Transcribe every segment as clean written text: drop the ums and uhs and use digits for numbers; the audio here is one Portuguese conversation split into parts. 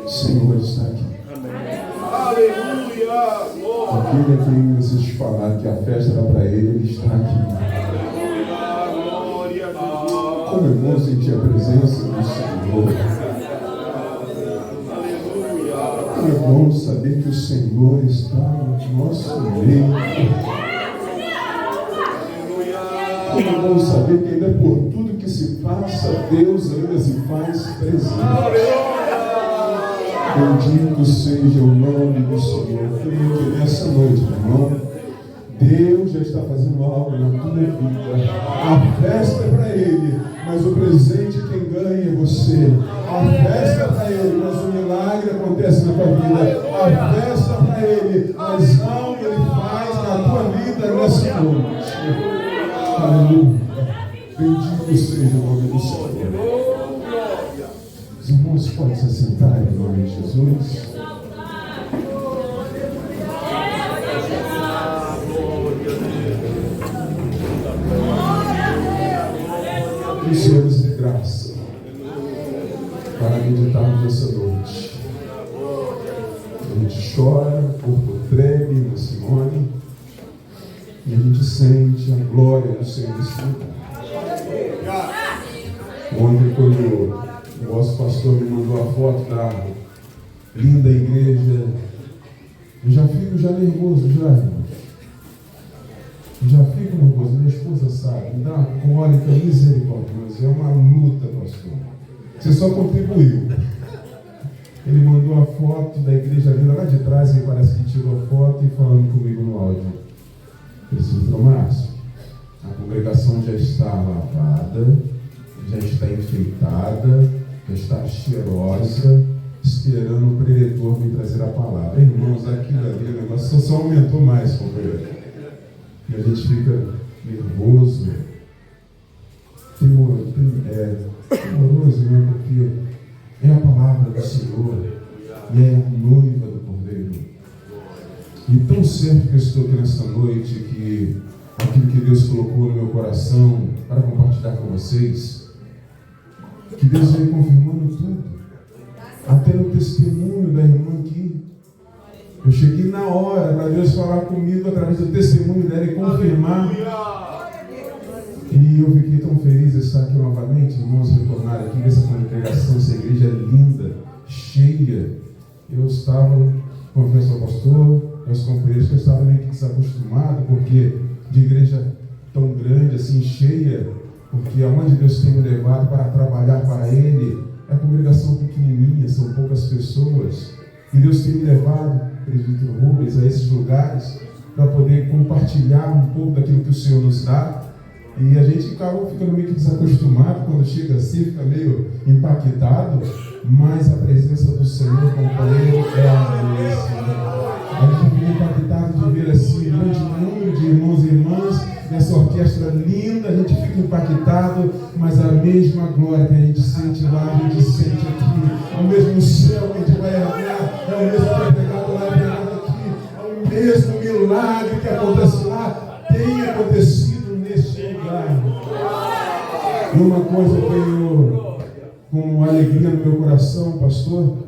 Senhor está aqui. Aquele a quem vocês falaram que a festa era para ele está aqui. Como é bom sentir a presença do Senhor. Como é bom saber que o Senhor está no nosso meio. Como é bom saber que ainda por tudo que se passa, Deus ainda se faz presente. Bendito seja o nome do Senhor. Que nessa noite, irmão, Deus já está fazendo algo na tua vida. A festa é para Ele, mas o presente quem ganha é você. A festa é para Ele, mas o milagre acontece na tua vida. A festa é para Ele, mas algo Ele faz na tua vida nessa noite. Aleluia. Bendito seja o nome do Senhor. Os irmãos podem se assentar em nome de Jesus. Senhores de graça para meditarmos essa noite. A gente chora, o corpo treme na Simone e a gente sente a glória do Senhor nesse lugar. Ontem, quando o nosso pastor me mandou a foto da linda igreja, eu já fico nervoso, irmão. Já fico nervoso, minha esposa sabe, me dá uma cólica misericordiosa, é uma luta, pastor. Você só contribuiu. Ele mandou a foto da igreja linda lá de trás, me parece que tirou a foto e falando comigo no áudio. Preciso, Márcio, a congregação já está lavada, já está enfeitada, já está cheirosa, esperando o preletor me trazer a palavra. Irmãos, aquilo ali, o negócio só aumentou mais, companheiro. E a gente fica nervoso, temoroso, né? Porque é a palavra do Senhor e é a noiva do Cordeiro. E tão certo que eu estou aqui nessa noite que aquilo que Deus colocou no meu coração para compartilhar com vocês, que Deus vem confirmando tudo, até no testemunho da irmã aqui. Eu cheguei na hora para Deus falar comigo através do testemunho dela e confirmar. E eu fiquei tão feliz de estar aqui novamente, irmãos, retornar aqui nessa congregação, essa igreja linda, cheia. Eu estava, confesso ao pastor, aos companheiros, que eu estava meio que desacostumado, porque de igreja tão grande, assim, cheia, porque aonde Deus tem me levado para trabalhar para Ele, é a congregação pequenininha, são poucas pessoas. E Deus tem me levado, presbítero Rubens, a esses lugares para poder compartilhar um pouco daquilo que o Senhor nos dá. E a gente acaba ficando meio que desacostumado quando chega assim, fica meio impactado, mas a presença do Senhor, companheiro, é a mesma. A gente fica impactado de ver assim um grande número de irmãos e irmãs nessa orquestra linda, a gente fica impactado, mas a mesma glória que a gente sente lá, a gente sente aqui, o mesmo céu que a gente vai olhar, é o mesmo que é pregado lá e pregado aqui, é o mesmo milagre que acontece lá, tem acontecido neste lugar. E uma coisa eu tenho com alegria no meu coração, pastor,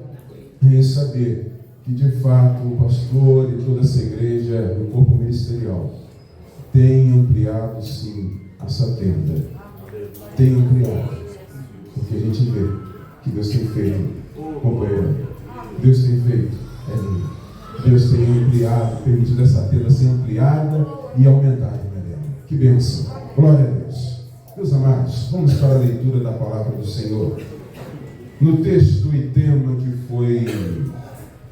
é saber que de fato o pastor e toda essa igreja, o corpo ministerial, tem ampliado sim essa tenda. Tem ampliado. Porque a gente vê que Deus tem feito, companheiro. Deus tem feito. É lindo. Deus tenha ampliado, permitido essa tenda ser ampliada e aumentada, Maria. Que bênção. Glória a Deus. Meus amados, vamos para a leitura da palavra do Senhor. No texto e tema que foi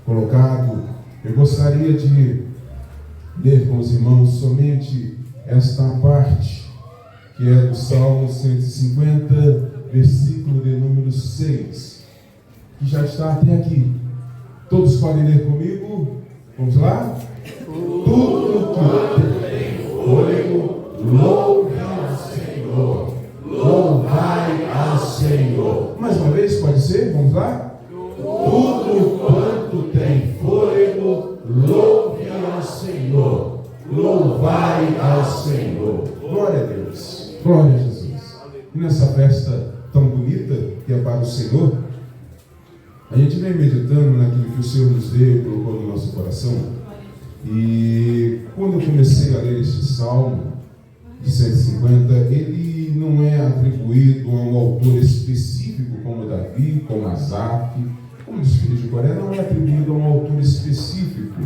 colocado, eu gostaria de ler com os irmãos somente esta parte, que é do Salmo 150, versículo de número 6, que já está até aqui. Todos podem ler comigo? Vamos lá? Tudo que tem fôlego, louve ao Senhor. Louvai ao Senhor. Mais uma vez, pode ser? Vamos lá? Tudo quanto tem fôlego, louve ao Senhor. Louvai ao Senhor. Glória a Deus. Glória a Jesus. E nessa festa tão bonita que é para o Senhor, a gente vem meditando naquilo que o Senhor nos deu e colocou no nosso coração. E quando eu comecei a ler este Salmo de 150, ele não é atribuído a um autor específico como Davi, como Asaf, como os filhos de Coré, não é atribuído a um autor específico.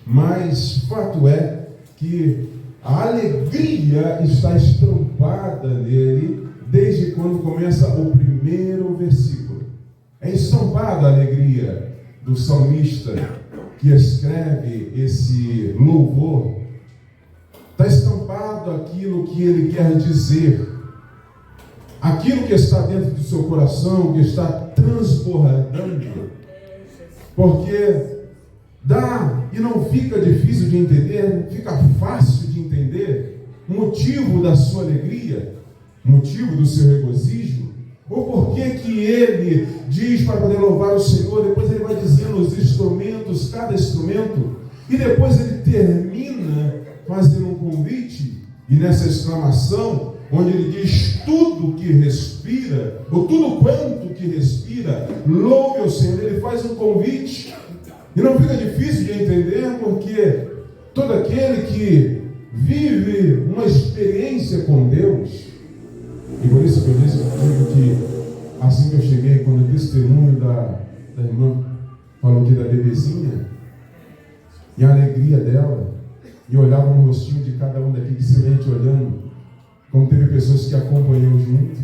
Mas fato é que a alegria está estampada nele desde quando começa o primeiro versículo. É estampada a alegria do salmista que escreve esse louvor. Está estampado aquilo que ele quer dizer, aquilo que está dentro do seu coração, que está transbordando, porque dá e não fica difícil de entender, fica fácil de entender o motivo da sua alegria, o motivo do seu regozijo, ou por que ele diz para poder louvar o Senhor. Depois ele vai dizendo os instrumentos, cada instrumento, e depois ele termina fazendo um convite, e nessa exclamação, onde ele diz tudo que respira, ou tudo quanto que respira, louve o Senhor. Ele faz um convite, e não fica difícil de entender, porque todo aquele que vive uma experiência com Deus, e por isso que eu disse que assim que eu cheguei, quando o testemunho da irmã falou aqui da bebezinha, e a alegria dela, e eu olhava no rostinho de cada um daqui, que se mente olhando, como teve pessoas que acompanhou junto,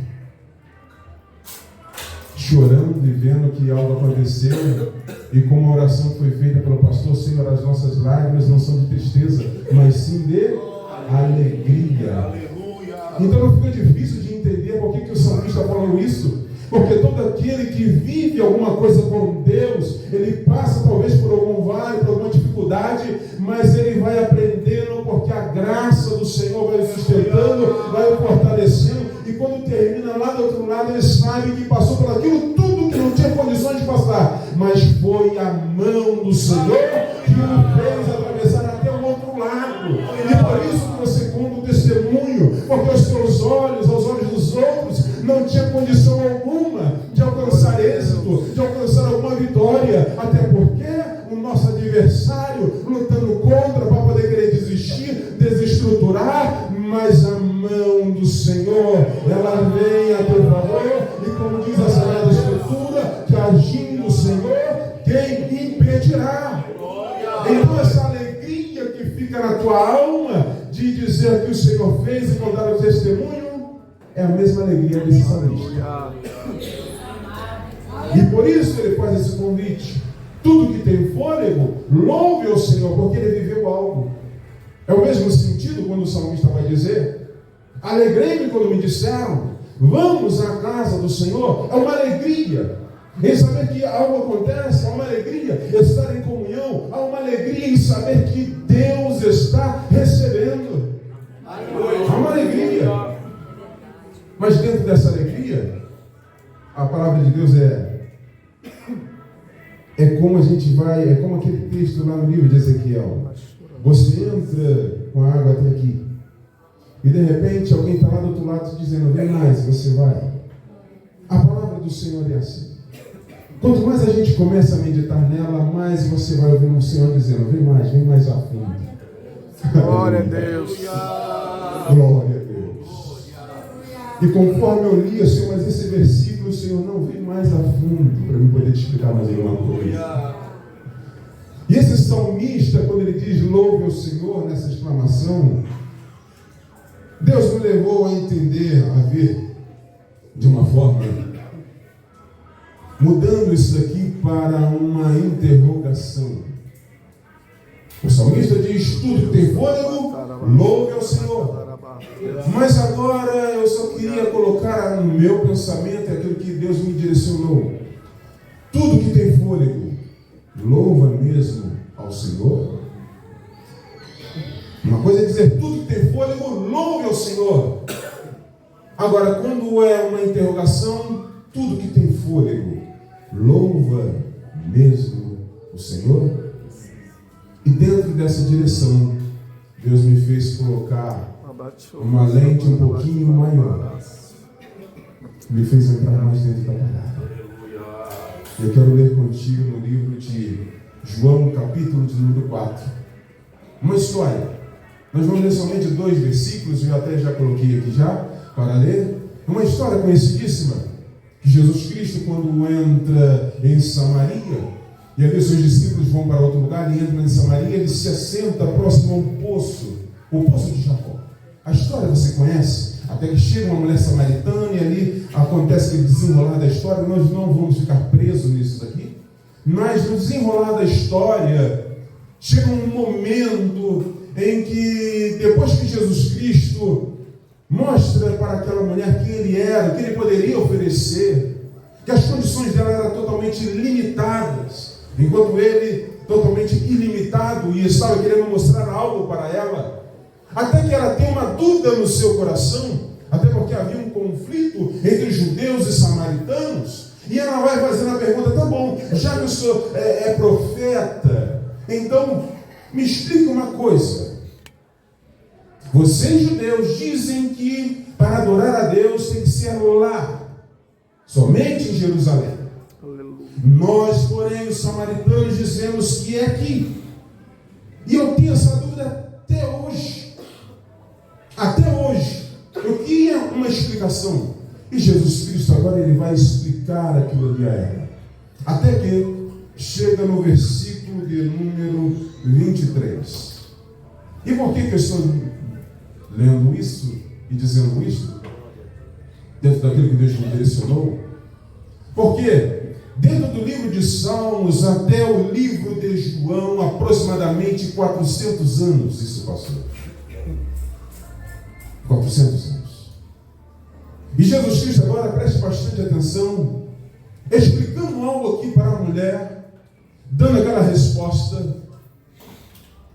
chorando e vendo que algo aconteceu, e como a oração foi feita pelo pastor: Senhor, as nossas lágrimas não são de tristeza, mas sim de alegria. Então não fica difícil de entender por que o salmista falou isso, porque todo aquele que vive alguma coisa com Deus, ele passa talvez por algum vale, por alguma dificuldade, mas ele vai aprendendo, porque a graça do Senhor vai sustentando, vai o fortalecendo, e quando termina lá do outro lado, ele sabe que passou por aquilo tudo que não tinha condições de passar, mas foi a mão do Senhor que o fez atravessar até o outro lado. E por isso que você conta o testemunho, porque os teus olhos, aos olhos dos outros, não tinha condição alguma de alcançar êxito, de alcançar alguma vitória, até porque o nosso adversário lutando contra para poder querer desistir, desestruturar, mas a mão do Senhor, ela vem a teu favor, e como diz a Sagrada Escritura, que agindo o Senhor, quem impedirá? Então essa alegria que fica na tua alma de dizer que o Senhor fez e contar o testemunho, é a mesma alegria desse salmista. E por isso ele faz esse convite: tudo que tem fôlego, louve ao Senhor, porque ele viveu algo. É o mesmo sentido quando o salmista vai dizer: alegrei-me quando me disseram, vamos à casa do Senhor. É uma alegria em saber que algo acontece, há uma alegria em estar em comunhão, há uma alegria em saber que Deus está recebendo. Há uma alegria. Mas dentro dessa alegria, a palavra de Deus é como a gente vai, é como aquele texto lá no livro de Ezequiel. Você entra com a água até aqui, e de repente alguém está lá do outro lado te dizendo: vem mais, você vai. A palavra do Senhor é assim. Quanto mais a gente começa a meditar nela, mais você vai ouvir o Senhor dizendo: vem mais a fundo. Glória a Deus. Glória a Deus. E conforme eu li, Senhor, mas esse versículo, Senhor, não vem mais a fundo para eu poder te explicar mais alguma coisa. E esse salmista, quando ele diz louve ao Senhor nessa exclamação, Deus me levou a entender, a ver de uma forma, mudando isso daqui para uma interrogação. O salmista diz: tudo que tem fôlego, louve ao Senhor. Mas agora eu só queria colocar no meu pensamento aquilo que Deus me direcionou. Tudo que tem fôlego, louva mesmo ao Senhor? Uma coisa é dizer tudo que tem fôlego, louve ao Senhor. Agora, quando é uma interrogação, tudo que tem fôlego, louva mesmo o Senhor? E dentro dessa direção, Deus me fez colocar uma lente um pouquinho maior. Me fez entrar mais dentro da palavra. Eu quero ler contigo no livro de João, capítulo de número 4. Uma história. Nós vamos ler somente 2 versículos, eu até já coloquei aqui já, para ler. Uma história conhecidíssima, que Jesus Cristo, quando entra em Samaria, e ali seus discípulos vão para outro lugar, e entra em Samaria, ele se assenta próximo a um poço, o poço de Jacó. A história você conhece, até que chega uma mulher samaritana, e ali acontece aquele desenrolar da história. Nós não vamos ficar presos nisso daqui, mas no desenrolar da história, chega um momento em que, depois que Jesus Cristo mostra para aquela mulher quem ele era, o que ele poderia oferecer, que as condições dela eram totalmente limitadas, enquanto ele totalmente ilimitado, e estava querendo mostrar algo para ela, até que ela tem uma dúvida no seu coração, até porque havia um conflito entre judeus e samaritanos, e ela vai fazendo a pergunta: tá bom, já que o senhor é profeta, então me explica uma coisa. Vocês judeus dizem que para adorar a Deus tem que ser lá, somente em Jerusalém. Nós, porém, os samaritanos, dizemos que é aqui. E eu tenho essa dúvida até hoje. Até hoje. Eu queria uma explicação. E Jesus Cristo agora ele vai explicar aquilo ali a ela. Até que chega no versículo de número 23. E por que eu estou lendo isso e dizendo isso? Dentro daquilo que Deus me direcionou? Porque dentro do livro de Salmos até o livro de João, aproximadamente 400 anos isso passou. 400 anos. E Jesus Cristo agora, preste bastante atenção, explicando algo aqui para a mulher, dando aquela resposta.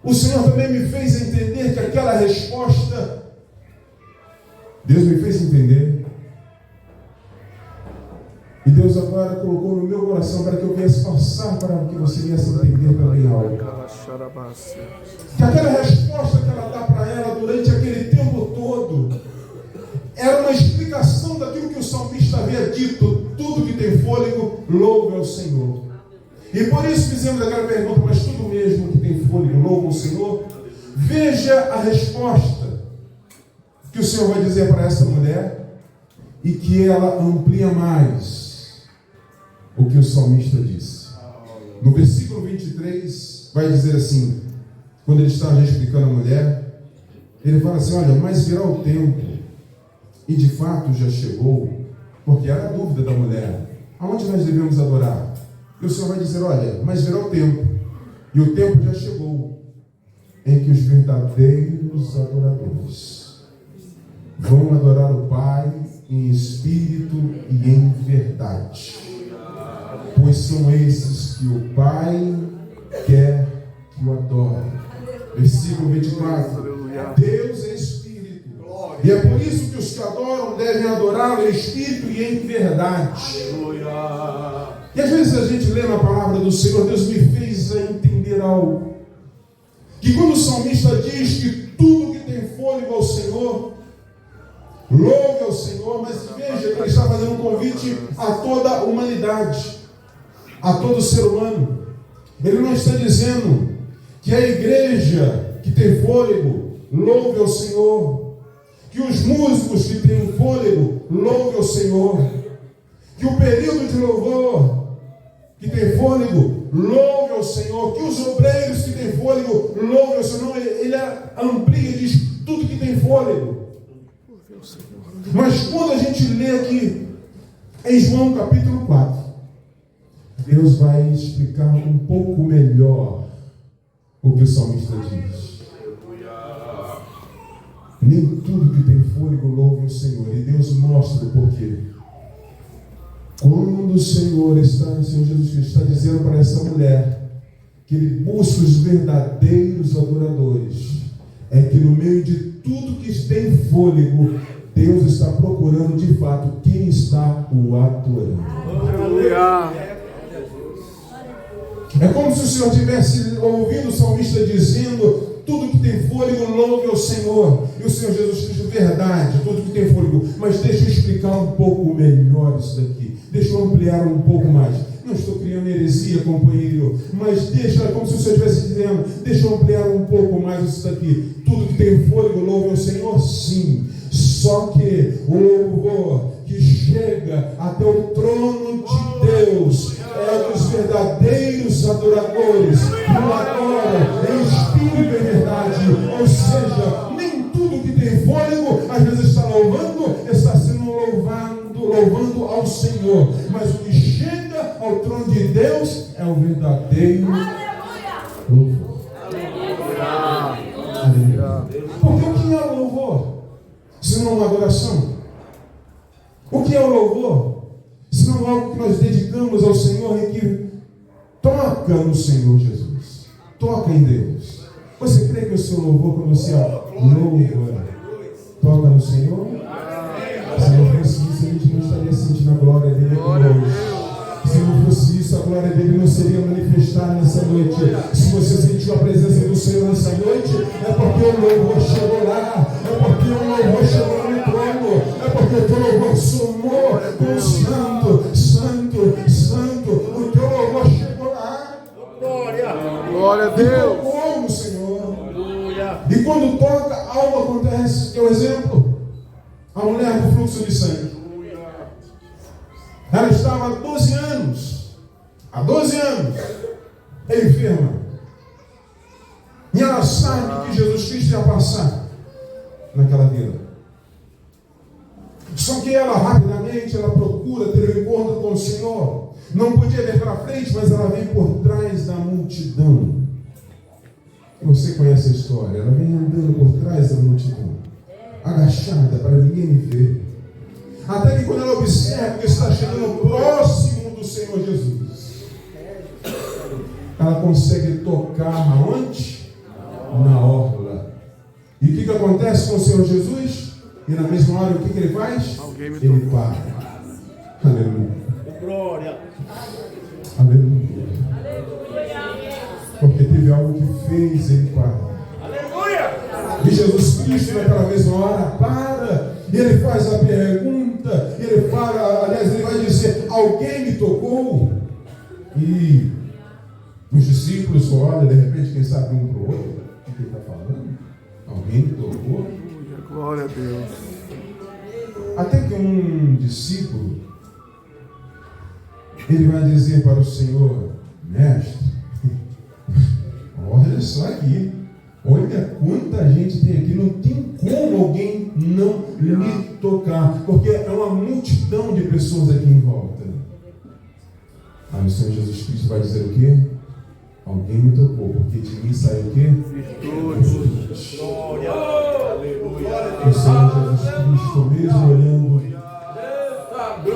O Senhor também me fez entender que aquela resposta, Deus me fez entender, e Deus agora colocou no meu coração para que eu viesse passar, para que você viesse entender também algo. Que aquela resposta que ela dá para ela durante aquele tempo todo era uma explicação daquilo que o salmista havia dito: tudo que tem fôlego, louve ao Senhor. E por isso fizemos aquela pergunta: mas tudo mesmo que tem fôlego, louve ao Senhor? Veja a resposta que o Senhor vai dizer para essa mulher, e que ela amplia mais o que o salmista disse. No versículo 23 vai dizer assim, quando ele está explicando a mulher, ele fala assim: olha, mas virá o tempo, e de fato já chegou, porque era a dúvida da mulher: aonde nós devemos adorar? E o Senhor vai dizer: olha, mas virá o tempo, e o tempo já chegou, em que os verdadeiros adoradores vão adorar o Pai em espírito e em verdade, pois são esses que o Pai quer que o adore. Versículo 24: Deus é espírito, e é por isso que os que adoram devem adorá-lo em espírito e em verdade. E às vezes a gente lê na palavra do Senhor, Deus me fez a entender algo, que quando o salmista diz que tudo que tem fôlego ao Senhor, louve ao Senhor, mas veja que ele está fazendo um convite a toda a humanidade, a todo ser humano. Ele não está dizendo que a igreja que tem fôlego, louve ao Senhor, que os músicos que têm fôlego, louve ao Senhor, que o período de louvor que tem fôlego, louve ao Senhor. Que os obreiros que têm fôlego, louve ao Senhor. Não, ele amplia e diz tudo que tem fôlego. Mas quando a gente lê aqui em João capítulo 4, Deus vai explicar um pouco melhor o que o salmista diz. Nem tudo que tem fôlego louve o Senhor. E Deus mostra o porquê. Quando o Senhor Senhor Jesus Cristo está dizendo para essa mulher que Ele busca os verdadeiros adoradores, é que no meio de tudo que tem fôlego, Deus está procurando de fato quem está o adorando. Aleluia. É como se o Senhor estivesse ouvindo o salmista dizendo: tudo que tem fôlego, louve ao Senhor. E o Senhor Jesus Cristo, verdade, tudo que tem fôlego. Mas deixa eu explicar um pouco melhor isso daqui. Deixa eu ampliar um pouco mais. Não estou criando heresia, companheiro, mas deixa, como se o Senhor estivesse dizendo, deixa eu ampliar um pouco mais isso daqui. Tudo que tem fôlego, louve ao Senhor, sim. Só que o louvor que chega até o trono de Deus é dos verdadeiros adoradores, que o adoram em espírito e verdade. Ou seja, nem tudo que tem fôlego às vezes está louvando, está sendo louvando ao Senhor, mas o que chega ao trono de Deus é o verdadeiro louvor. Aleluia. Porque o que é o louvor? Se não uma adoração? O que é o louvor? Se não algo que nós dedicamos ao Senhor e que toca no Senhor Jesus, toca em Deus. Você crê que o seu louvor, quando você louva, toca no Senhor? Se não fosse isso, a gente não estaria sentindo a glória dele hoje. Se não fosse isso, a glória dele não seria manifestada nessa noite. Se você sentiu a presença do Senhor nessa noite, é porque o louvor chegou lá, é porque o louvor chegou no trono, é porque o teu louvor somou com o santo, santo, santo. O teu louvor chegou lá. Glória a Deus. E tocou no Senhor. E quando toca, algo acontece. Que é o exemplo. A mulher do fluxo de sangue. Ela estava há 12 anos. Há 12 anos. Enferma. E ela sabe que Jesus Cristo ia passar naquela vida. Só que ela rapidamente procura ter um encontro com o Senhor. Não podia ver para frente, mas ela vem por trás da multidão. Você conhece a história. Ela vem andando por trás da multidão, agachada para ninguém me ver. Até que quando ela observa que está chegando próximo do Senhor Jesus, ela consegue tocar aonde? Na orla. E o que acontece com o Senhor Jesus? E na mesma hora o que ele faz? Ele para. Aleluia. Glória. Aleluia. Porque teve algo que fez ele parar. E Jesus Cristo naquela mesma hora para, e ele faz a pergunta, ele para, aliás, ele vai dizer: alguém me tocou? E os discípulos olham, de repente, quem sabe um para o outro, o que ele está falando? Alguém me tocou? Glória a Deus. Até que um discípulo, ele vai dizer para o Senhor: mestre, olha só aqui. Olha quanta gente tem aqui, não tem como alguém não lhe tocar, porque é uma multidão de pessoas aqui em volta. Aí o Senhor Jesus Cristo vai dizer o quê? Alguém me tocou, porque de mim saiu o quê? Virtude. Glória. O Senhor Jesus Cristo, mesmo olhando,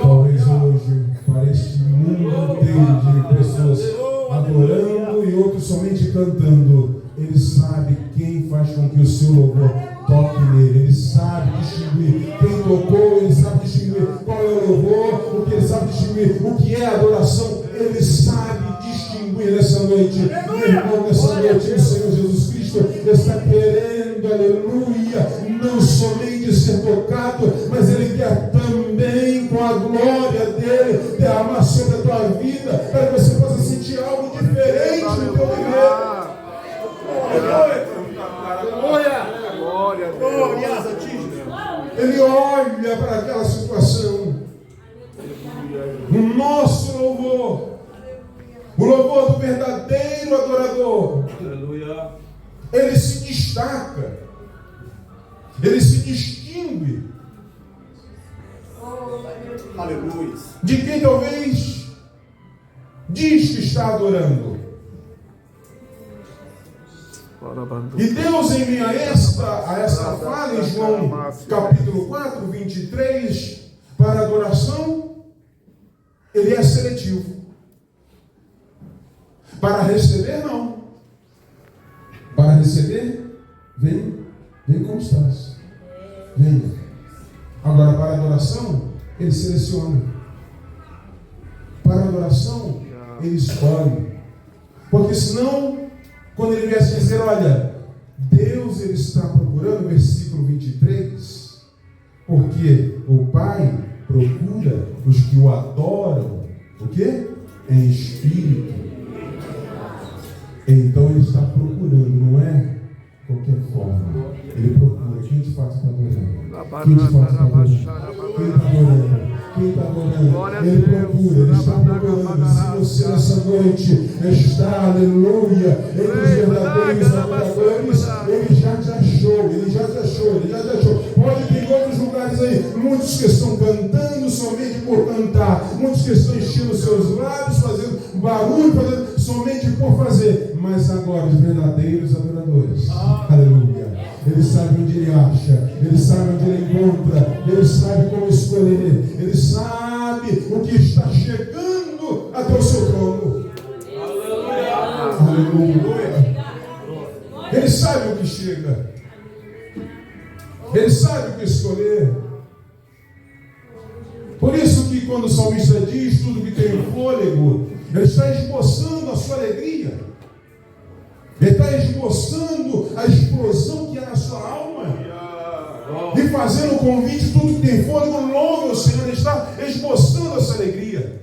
talvez hoje, para este mundo inteiro de pessoas adorando e outros somente cantando, Ele sabe quem faz com que o seu louvor toque nele. Ele sabe distinguir quem tocou, ele sabe distinguir qual é o louvor, o que ele sabe distinguir, o que é adoração, ele sabe distinguir nessa noite. Meu irmão, nessa noite o Senhor Jesus Cristo está querendo, aleluia, não somente ser tocado, mas ele quer também, com a glória dele, derramar sobre a tua vida, para que você possa sentir algo diferente no teu viver. Ele olha para aquela situação. O nosso louvor, o louvor do verdadeiro adorador, Aleluia. ele se destaca, ele se distingue Aleluia. de quem talvez diz que está adorando. E Deus envia a essa fala em João capítulo 4, 23, para adoração, ele é seletivo. Para receber, não. Para receber, vem como estás. Venha. Agora, para adoração, ele seleciona. Para adoração, ele escolhe. Porque senão, quando ele viesse dizer, olha, Deus ele está procurando, versículo 23, porque o Pai procura os que o adoram, o quê? Em espírito. Então ele está procurando, não é qualquer forma. Ele procura quem de fato está adorando. Quem de fato está adorando. Quem está adorando. Quem está adorando. Ele procura, ele está procurando. Se você nessa noite está, aleluia, entre os verdadeiros adoradores, ele já te achou, ele já te achou, ele já te achou. Pode ter outros lugares aí, muitos que estão cantando somente por cantar, muitos que estão enchendo seus lábios, fazendo barulho, fazendo somente por fazer. Mas agora os verdadeiros adoradores, aleluia, ele sabe onde ele acha, ele sabe onde ele encontra, ele sabe como escolher, ele sabe o que está chegando até o seu trono. Aleluia. Ele sabe o que chega, ele sabe o que escolher. Por isso que quando o salmista diz tudo que tem fôlego, ele está esboçando a sua alegria. Ele está esboçando a explosão que há na sua alma. E fazendo o convite, tudo que tem fôlego, louve o Senhor. Ele está esboçando essa alegria.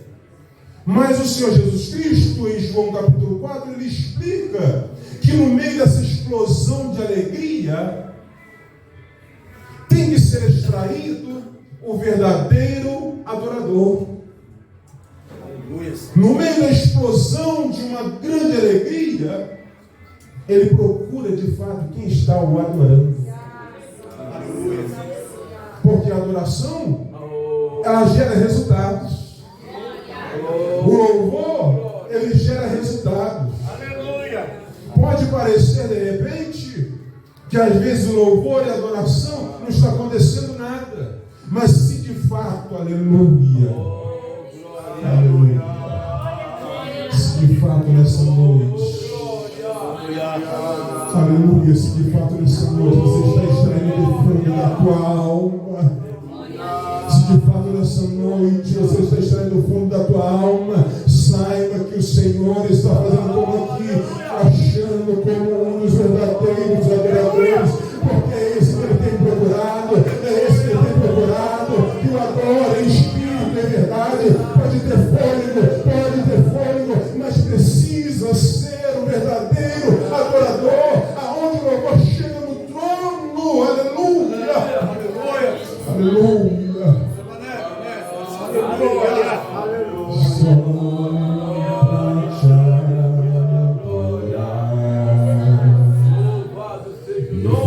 Mas o Senhor Jesus Cristo, em João capítulo 4, ele explica que no meio dessa explosão de alegria, tem que ser extraído o verdadeiro adorador. No meio da explosão de uma grande alegria, ele procura de fato quem está o adorando. Porque a adoração, ela gera resultados. O louvor, ele gera resultados. Pode parecer de repente que às vezes o louvor e a adoração não está acontecendo nada. Mas se de fato, aleluia, aleluia, se de fato nessa noite, aleluia, se de fato nessa noite você está extraindo do fundo da tua alma, se de fato nessa noite você está extraindo do fundo da tua alma, saiba que o Senhor está fazendo como aqui, achando como um dos verdadeiros adoradores, porque é esse que ele tem procurado, é esse que ele tem procurado, que o adora em espírito, é verdade, pode ter fôlego, mas precisa ser o verdadeiro adorador, aonde o louvor chega no trono, aleluia, aleluia.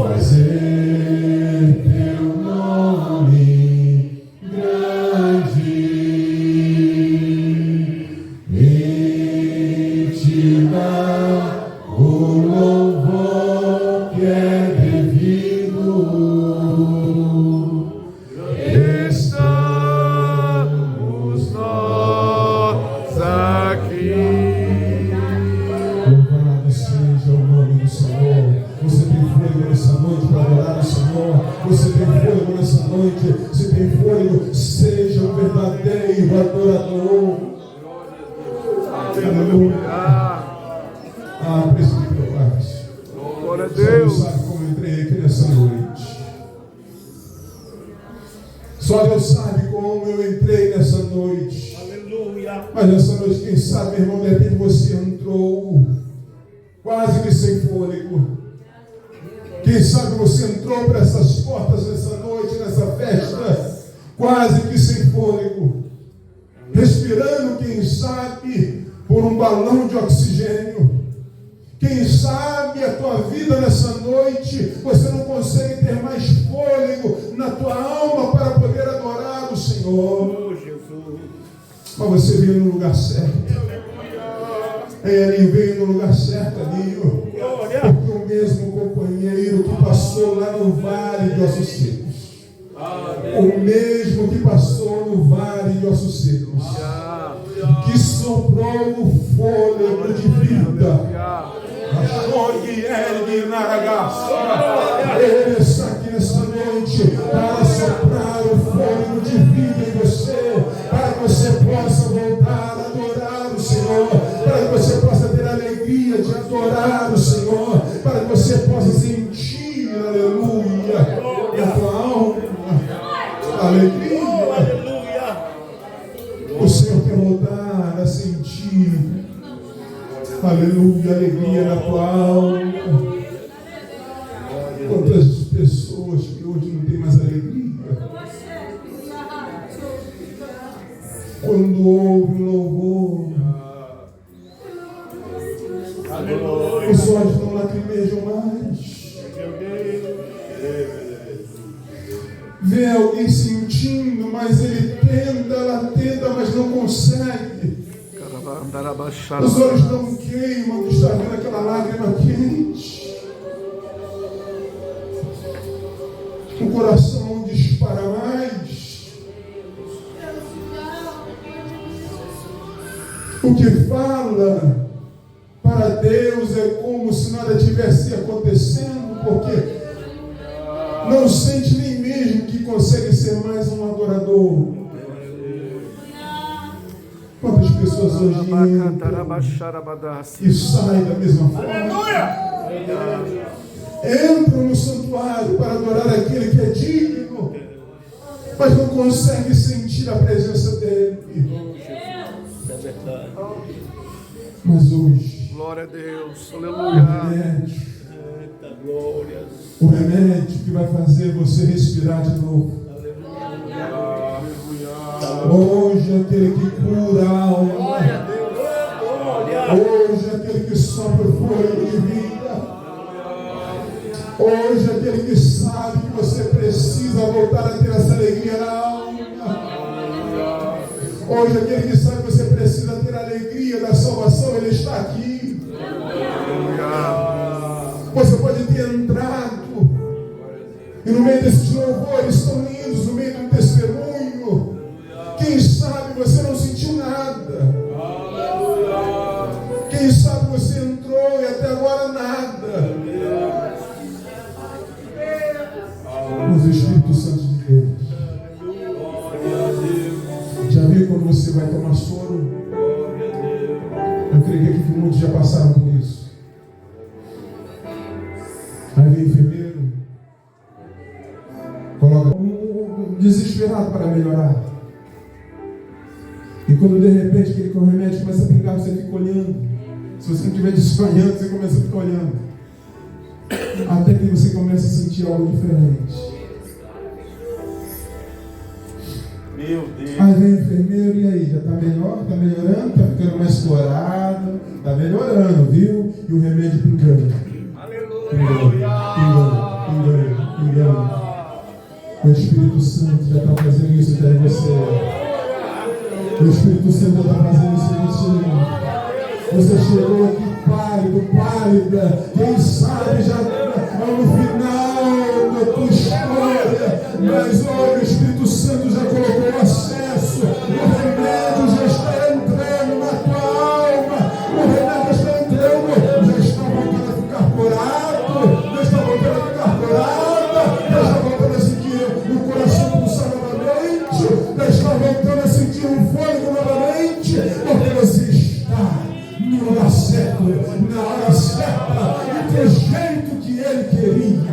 Fazer teu nome grande, e te dar o louvor que é devido. Estamos nós aqui. Louvado seja o nome do Senhor. Você tem fôlego nessa noite para adorar o Senhor. Você tem fôlego nessa noite. Se tem fôlego, seja um verdadeiro adorador. Aleluia. Presbítero Marcos. Glória a Deus. Só Deus sabe como eu entrei aqui nessa noite. Só Deus sabe como eu entrei nessa noite. Aleluia. Mas nessa noite, quem sabe, meu irmão, de repente você entrou quase que sem fôlego. Quem sabe você entrou para essas portas nessa noite, nessa festa, quase que sem fôlego, respirando, quem sabe, por um balão de oxigênio. Quem sabe a tua vida nessa noite, você não consegue ter mais fôlego na tua alma para poder adorar o Senhor. Mas você veio no lugar certo. Ele veio no lugar certo ali, porque o mesmo companheiro que passou lá no vale de ossos secos, o mesmo que passou no vale de ossos secos, que soprou o fôlego de vida, ele está aqui nessa noite para soprar o fôlego de vida em você, para que você possa voltar a adorar o Senhor, para que você possa ter a alegria de adorar o Senhor, para que você possa sentir, aleluia, na tua alma, alegria. O Senhor quer voltar a sentir, aleluia, alegria na tua alma. Quantas pessoas que hoje não têm mais alegria, quando ouve um louvor, os olhos não lacrimejam mais. Vê alguém sentindo, mas ele tenta, ela tenta, mas não consegue. Os olhos não queimam, está vendo aquela lágrima quente. O coração não dispara mais. O que fala para Deus é como se nada tivesse acontecendo, porque não sente nem mesmo que consegue ser mais um adorador. Quantas pessoas hoje entram e saem da mesma forma? Entram no santuário para adorar aquele que é digno, mas não consegue sentir a presença dele. Mas hoje, glória a Deus, aleluia. O remédio que vai fazer você respirar de novo. Hoje aquele que cura a alma. Hoje aquele que sopra o fôlego de vida. Hoje aquele que sabe que você precisa voltar a ter essa alegria na alma. Hoje aquele que sabe que você precisa ter a alegria da salvação, ele está aqui. Você pode ter entrado e no meio desses louvores tão lindos, no meio do testemunho, quem sabe você não sentiu nada. Quem sabe você entrou e até agora nada. Mas o Espírito Santo de Deus, já viu quando você vai tomar soro? Eu creio que aqui que muitos já passaram por isso. Aí vem o enfermeiro, coloca um desesperado para melhorar. E quando de repente aquele remédio começa a pingar, você fica olhando. Se você não estiver desmaiando, você começa a ficar olhando. Até que você começa a sentir algo diferente. Meu Deus. Aí vem o enfermeiro, e aí? Já está melhor? Está melhorando? Está ficando mais corado? Está melhorando, viu? E o remédio pingando. Pingando. O Espírito Santo já está fazendo isso até você. O Espírito Santo já está fazendo isso em você. Você chegou aqui pálida. Quem sabe já no final da tua história. Mas olha, o Espírito Santo já colocou acesso. O remédio já está entrando na tua alma. O remédio já está entrando. Já está voltando a ficar curado. Já está voltando a ficar curada. Já está voltando a sentir o coração pulsar novamente. Já está voltando a sentir um fôlego novamente. Porque você está no lugar certo, na hora certa e do jeito que Ele queria.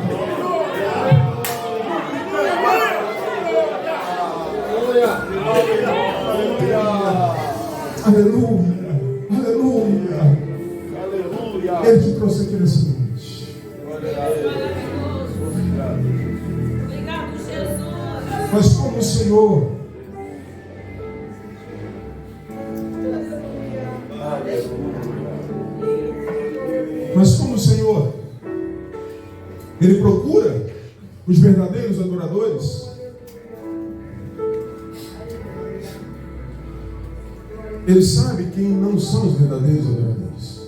Aleluia, aleluia. Ele te trouxe aqui nessa noite. Obrigado, Jesus. Mas como o Senhor Ele procura os verdadeiros adoradores. Ele sabe quem não são os verdadeiros adoradores.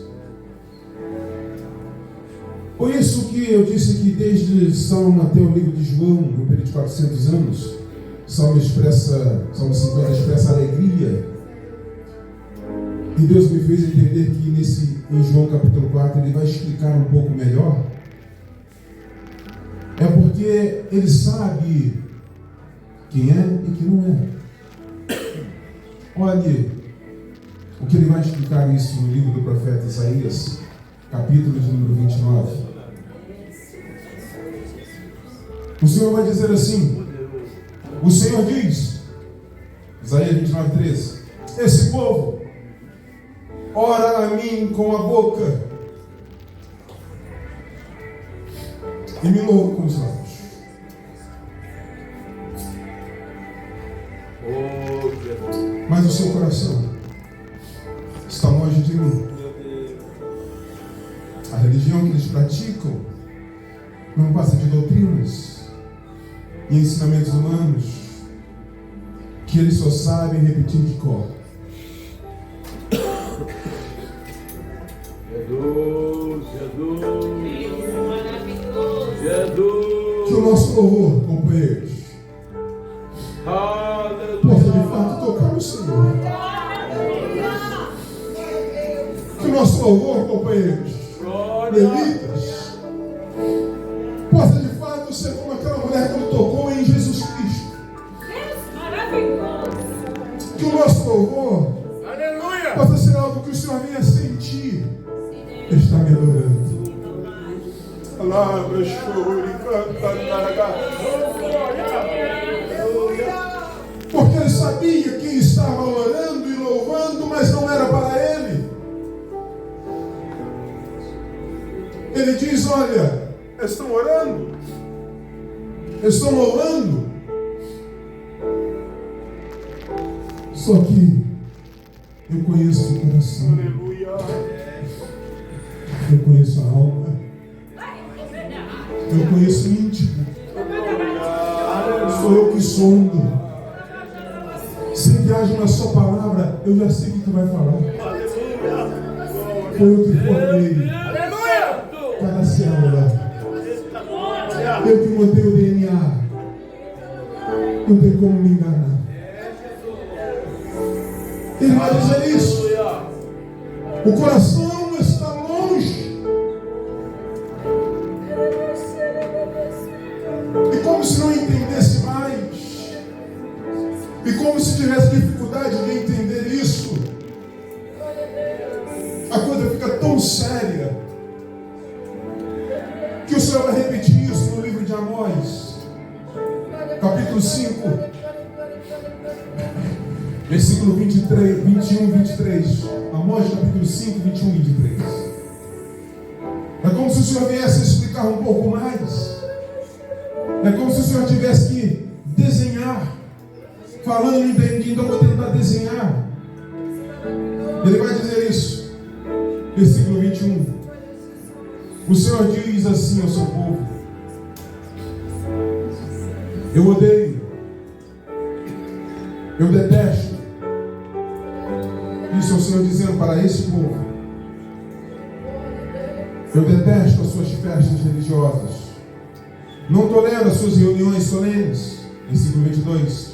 Por isso que eu disse que desde Salmo até o livro de João, no período de 400 anos, Salmo 50 expressa alegria. E Deus me fez entender que em João capítulo 4 ele vai explicar um pouco melhor. É porque ele sabe quem é e quem não é. Olha o que ele vai explicar isso no livro do profeta Isaías, capítulo de número 29. O Senhor vai dizer assim, o Senhor diz, Isaías 29, 13, esse povo ora a mim com a boca e me louva com os lábios. Mas o seu coração está longe de mim. A religião que eles praticam não passa de doutrinas e ensinamentos humanos que eles só sabem repetir de cor. Que o nosso louvor, companheiros, possa de fato tocar o Senhor. Que o nosso louvor, companheiros, levitas, possa de fato ser como aquela mulher quando tocou em Jesus Cristo. Que o nosso louvor possa ser algo que o Senhor venha sentir. Está me adorando. Porque ele sabia quem estava orando e louvando, mas não era para ele. Ele diz, olha, estão orando, estão louvando, só que eu conheço o coração. Eu conheço a alma. Eu conheço o íntimo. Sou eu que sondo. Se viajo na sua palavra, eu já sei o que tu vai falar. Foi eu que formei cada célula. Eu que montei o DNA. Não tem como me enganar. Ele vai dizer isso. O coração está longe. E como se não entendesse mais. E como se tivesse dificuldade de entender isso. A coisa fica tão séria que o Senhor vai repetir isso no livro de Amós, capítulo 5, versículo 23, 21 e 23. Amós, capítulo 5, 21 e 23. É como se o Senhor viesse explicar um pouco mais. É como se o Senhor tivesse que desenhar. Falando, não entendi, então vou tentar desenhar. Ele vai dizer isso. Versículo 21. O Senhor diz assim ao seu povo: eu odeio, eu detesto. Isso é o Senhor dizendo para esse povo: eu detesto as suas festas religiosas, não tolero as suas reuniões solenes. Versículo 22.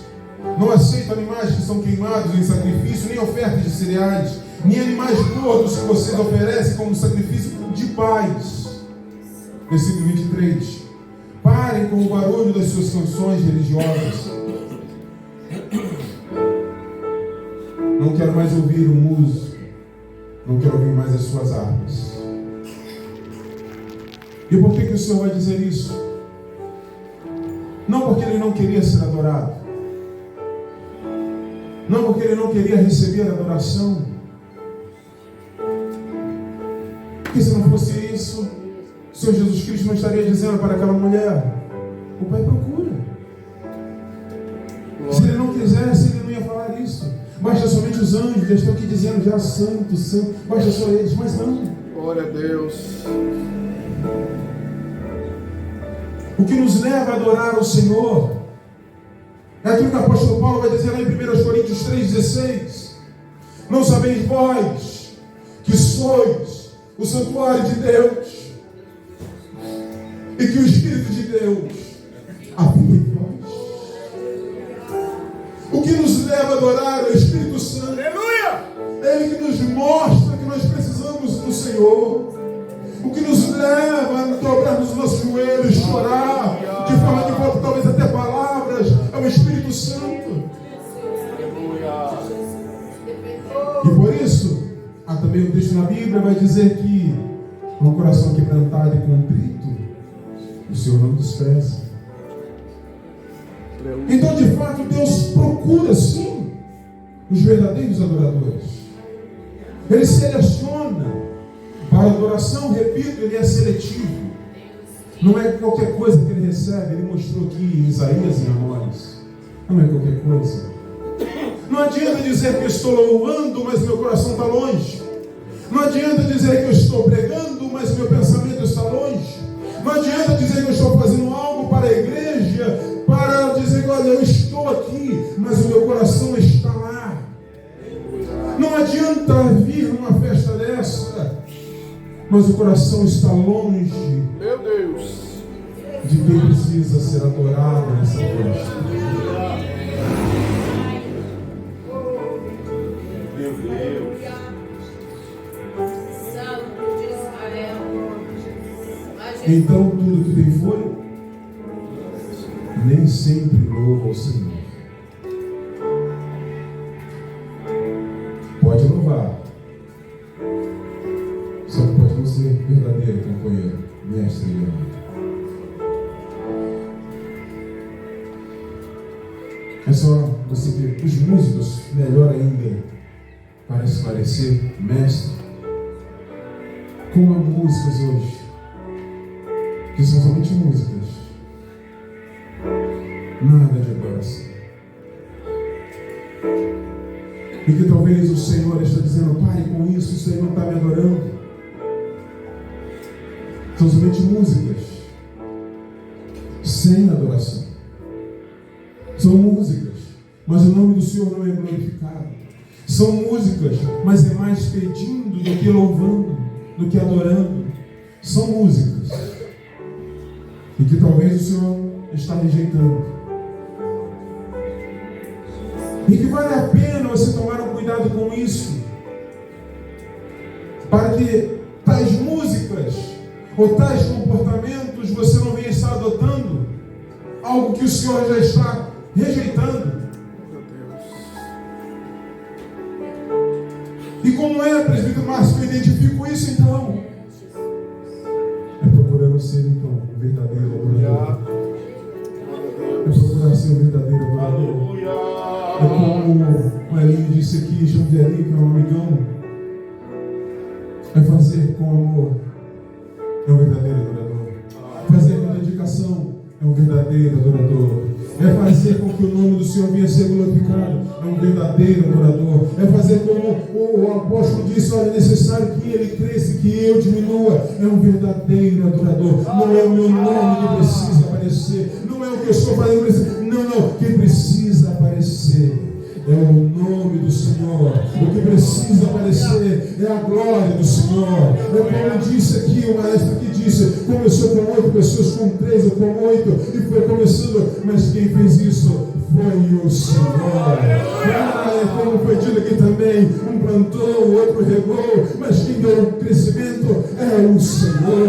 Não aceito animais que são queimados em sacrifício, nem ofertas de cereais, nem animais gordos que vocês oferecem como sacrifício de paz. Versículo 23. Parem com o barulho das suas canções religiosas. Não quero mais ouvir o músico. Não quero ouvir mais as suas harpas. E por que o Senhor vai dizer isso? Não porque Ele não queria ser adorado. Não porque Ele não queria receber a adoração. Porque se não fosse isso, o Senhor Jesus Cristo não estaria dizendo para aquela mulher: o Pai procura. Se Ele não quisesse, Ele não ia falar isso. Basta somente os anjos, já estão aqui dizendo já santo, santo. Basta só eles, mas não. Glória a Deus. O que nos leva a adorar o Senhor é aquilo que o apóstolo Paulo vai dizer lá em 1 Coríntios 3,16. Não sabeis vós que sois o santuário de Deus e que o Espírito de Deus habita em vós. O que nos leva a adorar é o Espírito Santo. Aleluia! É Ele que nos mostra que nós precisamos do Senhor. O que nos leva a dobrar os nossos joelhos, chorar, de forma que falta talvez até palavras, é o Espírito Santo. E por isso, há também um texto na Bíblia vai dizer que um coração quebrantado e contrito, o Senhor não despreza. Então, de fato, Deus procura sim os verdadeiros adoradores. Ele seleciona para a adoração, repito, ele é seletivo. Não é qualquer coisa que ele recebe. Ele mostrou aqui em Isaías e em Amós. Não é qualquer coisa. Não adianta dizer que eu estou louvando, mas meu coração está longe. Não adianta dizer que eu estou pregando, mas meu pensamento está longe. Não adianta dizer que eu estou fazendo algo para a igreja, para dizer, olha, eu estou aqui, mas o meu coração está lá. Não adianta vir numa festa dessa, mas o coração está longe, meu Deus, de quem precisa ser adorado nessa festa. Meu Deus. Então tudo que tem folha nem sempre louva ao Senhor. Pode louvar, só que pode não ser verdadeiro companheiro, mestre e amigo. É só você ver os músicos, melhor ainda, para esclarecer, mestre, como há músicas hoje, que são somente músicas, nada de adoração. E que talvez o Senhor está dizendo, pare com isso, o Senhor não está me adorando. São somente músicas, sem adoração. São músicas, mas o nome do Senhor não é glorificado. São músicas, mas é mais pedindo do que louvando, do que adorando. São músicas, e que talvez o Senhor está rejeitando. E que vale a pena você tomar um cuidado com isso, para que tais músicas ou tais comportamentos você não venha estar adotando algo que o Senhor já está rejeitando. E como é, presbítero Márcio, que eu identifico isso então? É procurando ser então um verdadeiro adorador. É procurar ser um verdadeiro adorador. É como o Elinho disse aqui, Xavieri, que é um amigão, é fazer com amor, é um verdadeiro adorador. Fazer com dedicação, é um verdadeiro adorador. É fazer com que o nome do Senhor venha a ser glorificado, é um verdadeiro adorador. É fazer como o apóstolo disse, olha, é necessário que ele cresça, que eu diminua, é um verdadeiro adorador. Não é o meu nome que precisa aparecer, não é o que eu estou fazendo, não, quem precisa aparecer é o nome do Senhor. O que precisa aparecer é a glória do Senhor. É como disse aqui o maestro que disse, começou com 8 pessoas, com 3 ou com 8, e foi começando, mas quem fez isso foi o Senhor. Como foi dito aqui também, um plantou, o outro regou, mas quem deu o crescimento é o Senhor.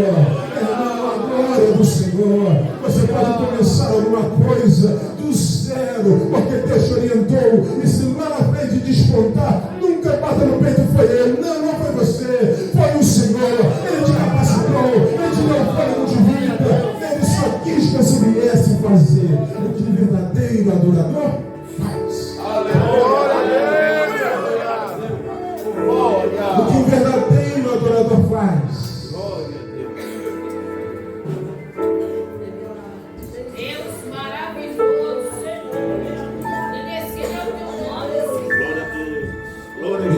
É a glória do Senhor. Você pode começar alguma coisa do zero, porque Deus te orientou, e se lá na frente despontar, nunca bata no peito, foi Ele, não foi você, foi o Senhor. Ele te capacitou, Ele te deu fôlego de vida, Ele só quis que você viesse fazer o que o verdadeiro adorador faz. O que o verdadeiro adorador faz.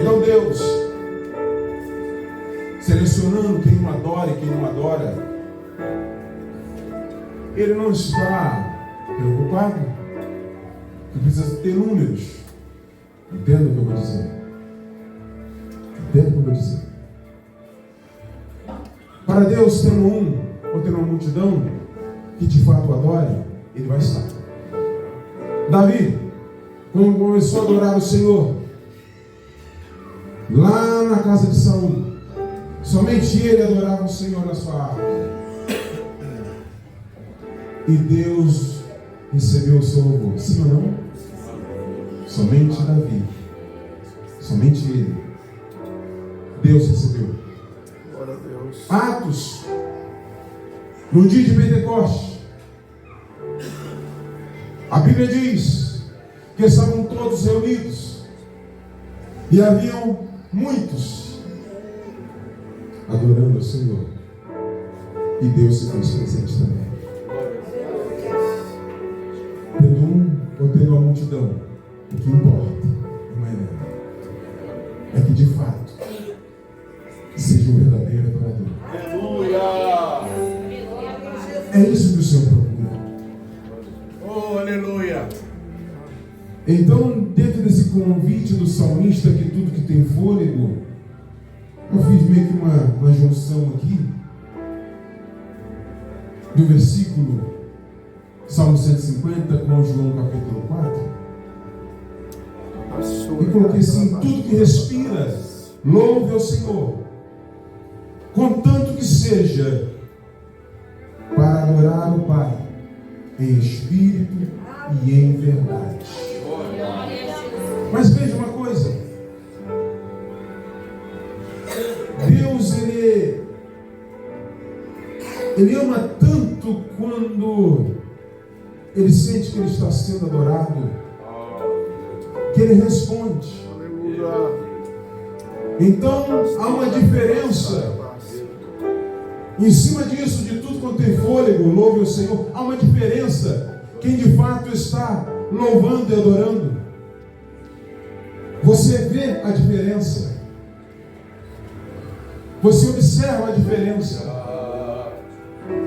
Então Deus, selecionando quem o adora e quem não adora, Ele não está preocupado. Ele precisa ter números. Entenda o que eu vou dizer. Entenda o que eu vou dizer. Para Deus, tendo um ou tendo uma multidão que de fato adore, Ele vai estar. Davi, quando começou a adorar o Senhor, lá na casa de Saul, somente ele adorava o Senhor na sua arca. E Deus recebeu o seu louvor. Sim ou não? Somente Davi. Somente ele. Deus recebeu. Glória a Deus. Atos, no dia de Pentecostes, a Bíblia diz que estavam todos reunidos e haviam muitos adorando o Senhor, e Deus se fez presente também. Tendo um ou tendo uma multidão, o que importa, irmã Helena, é que de fato seja um verdadeiro adorador. Aleluia! É isso que o Senhor procura. Oh, aleluia! Então, dentro desse convite do salmista, que tudo que tem fôlego, eu fiz meio que uma junção aqui do versículo Salmo 150 com João capítulo 4 e coloquei assim: tudo que respira louve ao Senhor, contanto que seja para adorar o Pai em espírito e em verdade. Mas veja uma coisa, Deus ele ama tanto quando ele sente que ele está sendo adorado, que ele responde. Então há uma diferença. Em cima disso, de tudo quanto tem fôlego, louve o Senhor. Há uma diferença. Quem de fato está louvando e adorando, você vê a diferença. Você observa a diferença.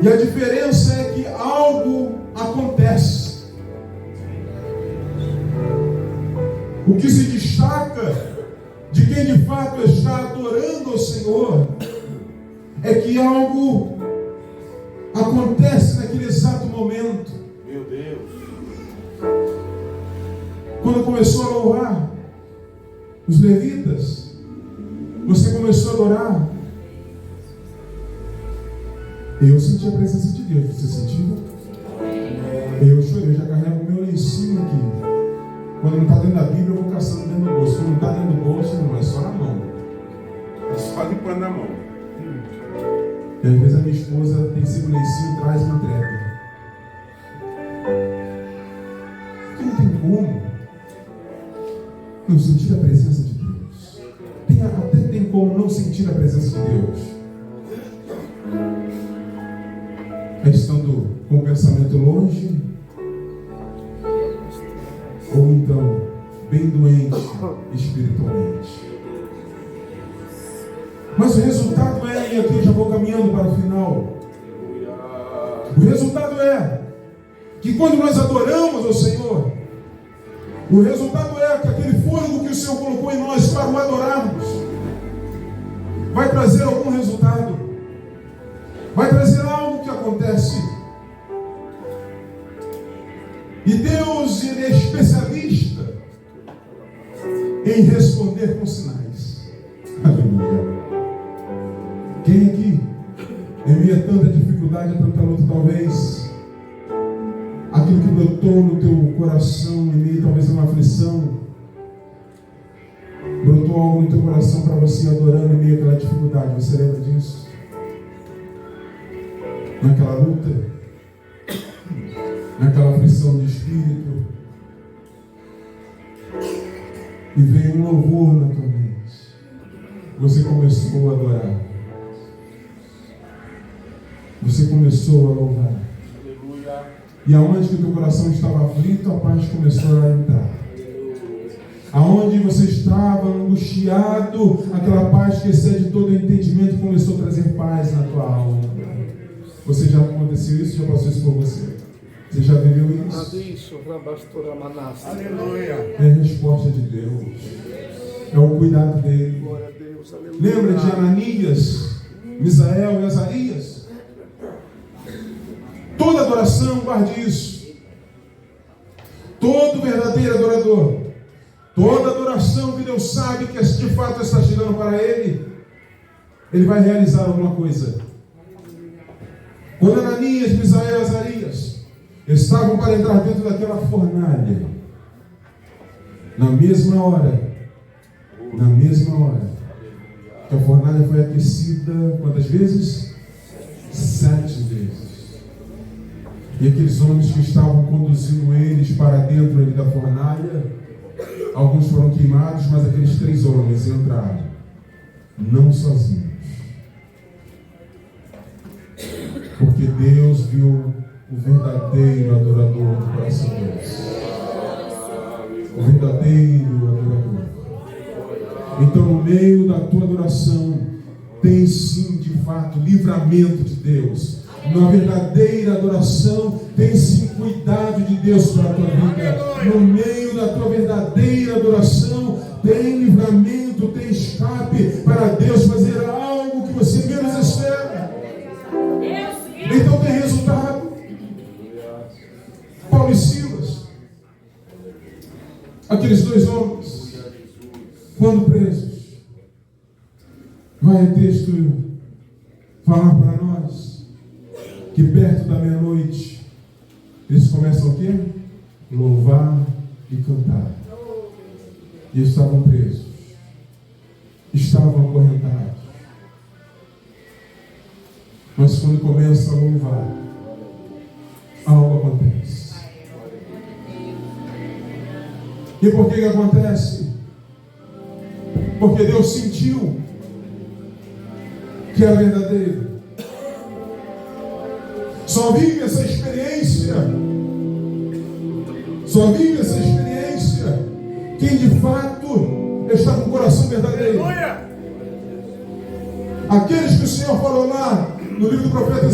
E a diferença é que algo acontece. O que se destaca de quem de fato está adorando ao Senhor é que algo acontece naquele exato momento. Meu Deus! Quando começou a louvar os levitas, você começou a adorar. Eu senti a presença de Deus. Você sentiu? Eu chorei, eu já carrego o meu lencinho aqui. Quando não está dentro da Bíblia, eu vou caçando dentro do bolso. Quando não está dentro do bolso, não é só na mão. É só limpando na mão. E às vezes a minha esposa tem esse lencinho, traz e me entrega. Porque não tem como não sentir a presença de Deus. Até tem como não sentir a presença de Deus. Estando com o pensamento longe, ou então bem doente espiritualmente. Mas o resultado é, e aqui já vou caminhando para o final, o resultado é que quando nós adoramos ao Senhor, o resultado é que aquele fôlego que o Senhor colocou em nós para o adorarmos vai trazer algum resultado, vai trazer algo que acontece. E Deus, Ele é especialista em responder com sinais. Aleluia. Quem aqui, em meio a tanta dificuldade, a tanta luta, talvez aquilo que brotou no teu coração, em meio talvez a uma aflição, brotou algo no teu coração para você adorando em meio àquela dificuldade. Você lembra disso? Naquela luta, naquela aflição de espírito, e veio um louvor na tua mente. Você começou a adorar. Você começou a louvar. Aleluia. E aonde que o teu coração estava aflito, a paz começou a entrar. Aonde você estava angustiado, aquela paz que excede todo entendimento começou a trazer paz na tua alma. Você já aconteceu isso? Já passou isso por você? Você já viveu isso? Adesso, rabastora manasta. Aleluia. É a resposta de Deus. É o cuidado dele. Glória a Deus, aleluia. Lembra de Ananias, Misael e Azarias? Toda adoração, guarde isso. Todo verdadeiro adorador, toda adoração que Deus sabe que de fato está chegando para Ele, Ele vai realizar alguma coisa. Quando Ananias, Misael e Azarias estavam para entrar dentro daquela fornalha, na mesma hora que a fornalha foi aquecida, quantas vezes? 7 vezes. E aqueles homens que estavam conduzindo eles para dentro ali da fornalha, alguns foram queimados, mas aqueles 3 homens entraram, não sozinhos. Porque Deus viu o verdadeiro adorador do coração de Deus. O verdadeiro adorador. Então, no meio da tua adoração, tem sim, de fato, livramento de Deus. Na verdadeira adoração, tem sim cuidado de Deus para a tua vida. No meio da tua verdadeira adoração, tem livramento, tem escape para Deus fazer algo que você menos espera. Então tem resultado. Paulo e Silas, aqueles 2 homens, quando presos, vai o texto falar para nós que perto da meia-noite eles começam o quê? Louvar e cantar. E estavam presos, estavam acorrentados. Mas quando começa a louvar, algo acontece. E por que acontece? Porque Deus sentiu que era verdadeiro. Só vive essa experiência quem de fato está com o coração verdadeiro. Aqueles que o Senhor falou lá no livro do profeta Isaías.